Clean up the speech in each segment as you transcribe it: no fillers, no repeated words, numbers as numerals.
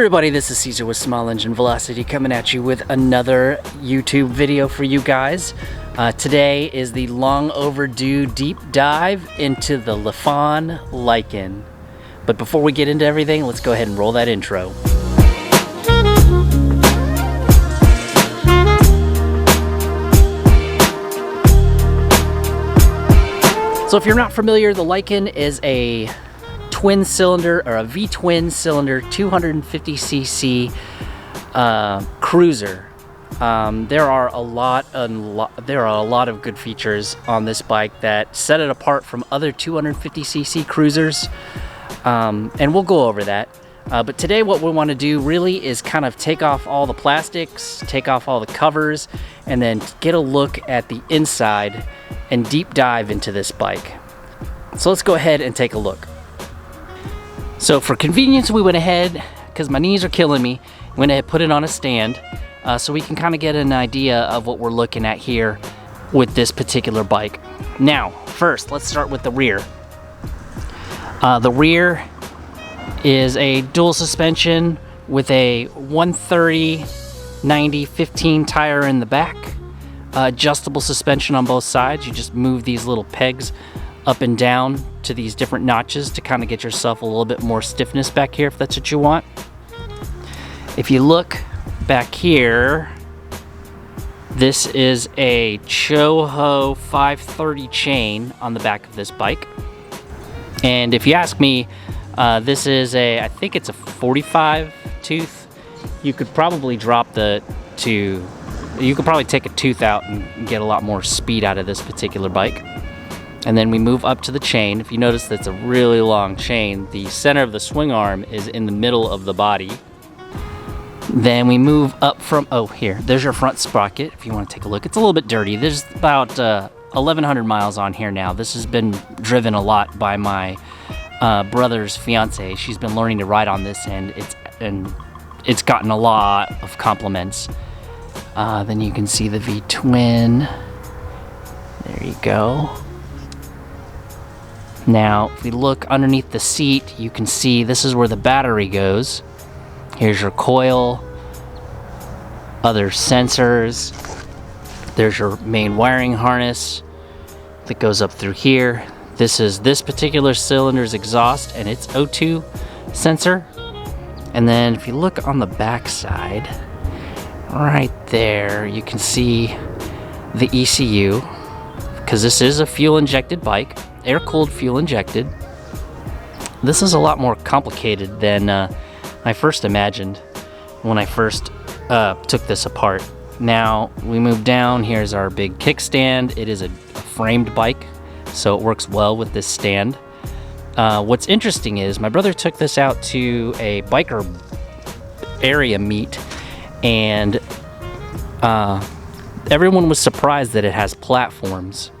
everybody, this is Caesar with Small Engine Velocity coming at you with another YouTube video for you guys. Today is the long overdue deep dive into the Lifan Lycan. But before we get into everything, let's go ahead and roll that intro. So if you're not familiar, the Lycan is a twin cylinder or a V-twin cylinder 250cc cruiser. There are a lot of good features on this bike that set it apart from other 250cc cruisers, and we'll go over that. But today what we want to do really is kind of take off all the plastics, take off all the covers, and then get a look at the inside and deep dive into this bike. So let's go ahead and take a look. So for convenience, we went ahead, because my knees are killing me, went ahead and put it on a stand so we can kind of get an idea of what we're looking at here with this particular bike. Now, first, let's start with the rear. The rear is a dual suspension with a 130/90/15 tire in the back. Adjustable suspension on both sides. You just move these little pegs up and down to these different notches to kind of get yourself a little bit more stiffness back here if that's what you want. If you look back here, this is a Choho 530 chain on the back of this bike. And if you ask me, this is I think it's a 45 tooth. You could probably you could probably take a tooth out and get a lot more speed out of this particular bike. And then we move up to the chain. If you notice, that's a really long chain. The center of the swing arm is in the middle of the body. Then we move up from, oh, here, there's your front sprocket if you want to take a look. It's a little bit dirty. There's about 1,100 miles on here now. This has been driven a lot by my brother's fiance. She's been learning to ride on this, and it's gotten a lot of compliments. Then you can see the V-twin. There you go. Now, if we look underneath the seat, you can see this is where the battery goes. Here's your coil, other sensors. There's your main wiring harness that goes up through here. This is this particular cylinder's exhaust and its O2 sensor. And then if you look on the back side, right there, you can see the ECU, because this is a fuel-injected bike. Air-cooled fuel injected. This is a lot more complicated than I first imagined when I first took this apart. Now we move down. Here's our big kickstand. It is a framed bike, so it works well with this stand. What's interesting is my brother took this out to a biker area meet, and everyone was surprised that it has platforms.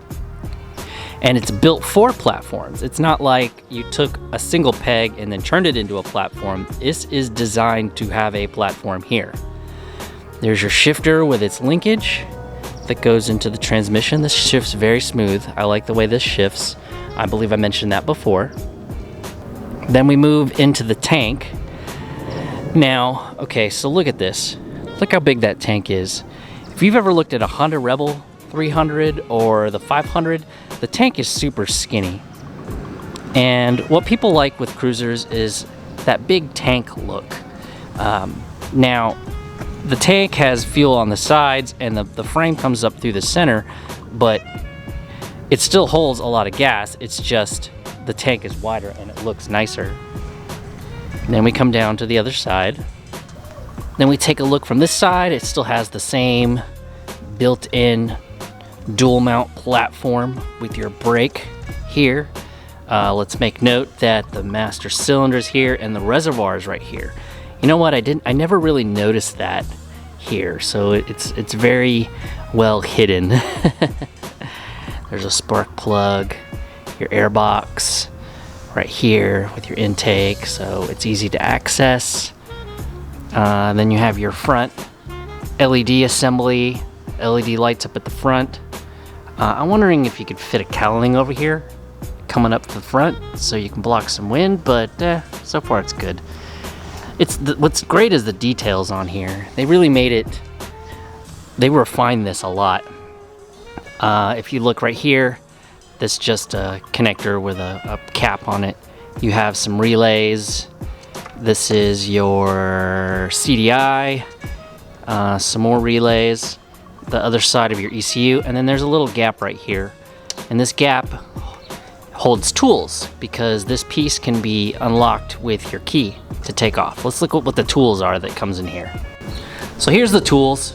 And it's built for platforms. It's not like you took a single peg and then turned it into a platform. This is designed to have a platform here. There's your shifter with its linkage that goes into the transmission. This shifts very smooth. I like the way this shifts. I believe I mentioned that before. Then we move into the tank. Now, okay, so look at this. Look how big that tank is. If you've ever looked at a Honda Rebel 300 or the 500, the tank is super skinny. And what people like with cruisers is that big tank look. Now, the tank has fuel on the sides and the frame comes up through the center, but it still holds a lot of gas. It's just the tank is wider and it looks nicer. And then we come down to the other side. Then we take a look from this side. It still has the same built-in dual mount platform with your brake here. Let's make note that the master cylinder's here and the reservoir's right here. You know what? I never really noticed that here, so it's very well hidden. There's a spark plug, your air box right here with your intake, so it's easy to access. Then you have your front LED assembly, LED lights up at the front. I'm wondering if you could fit a cowling over here coming up to the front so you can block some wind, but so far it's good. what's great is the details on here. They really made it, they refined this a lot. If you look right here, this is just a connector with a cap on it. You have some relays. This is your CDI, some more relays, the other side of your ECU, and then there's a little gap right here. And this gap holds tools because this piece can be unlocked with your key to take off. Let's look at what the tools are that comes in here. So here's the tools.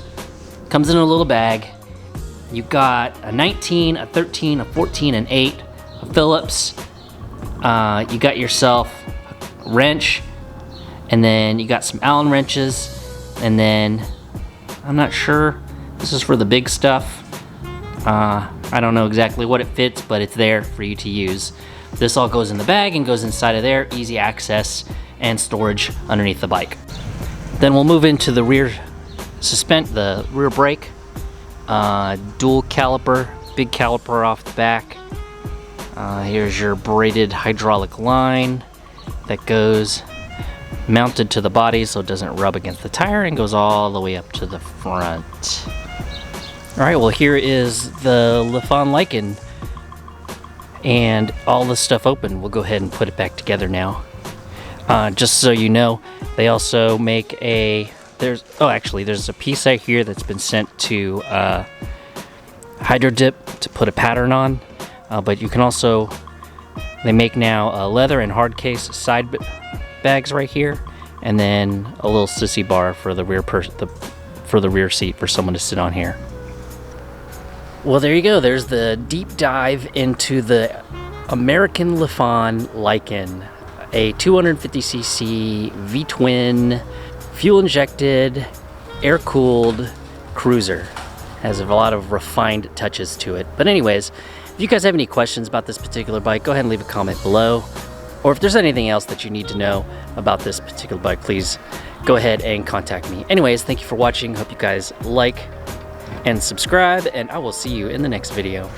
Comes in a little bag. You've got a 19, a 13, a 14, an 8, a Phillips. You got yourself a wrench, and then you got some Allen wrenches, and then I'm not sure. This is for the big stuff. I don't know exactly what it fits, but it's there for you to use. This all goes in the bag and goes inside of there. Easy access and storage underneath the bike. Then we'll move into the rear the rear brake. Dual caliper, big caliper off the back. Here's your braided hydraulic line that goes mounted to the body so it doesn't rub against the tire and goes all the way up to the front. All right, well, here is the Lifan Lycan and all the stuff open. We'll go ahead and put it back together now. Just so you know, they also make there's a piece right here that's been sent to Hydro Dip to put a pattern on, but you can also, they make now leather and hard case side bags right here, and then a little sissy bar for the rear seat for someone to sit on here. Well, there you go. There's the deep dive into the American Lifan Lycan, a 250cc V-twin, fuel-injected, air-cooled cruiser. Has a lot of refined touches to it. But anyways, if you guys have any questions about this particular bike, go ahead and leave a comment below. Or if there's anything else that you need to know about this particular bike, please go ahead and contact me. Anyways, thank you for watching. Hope you guys like and subscribe, and I will see you in the next video.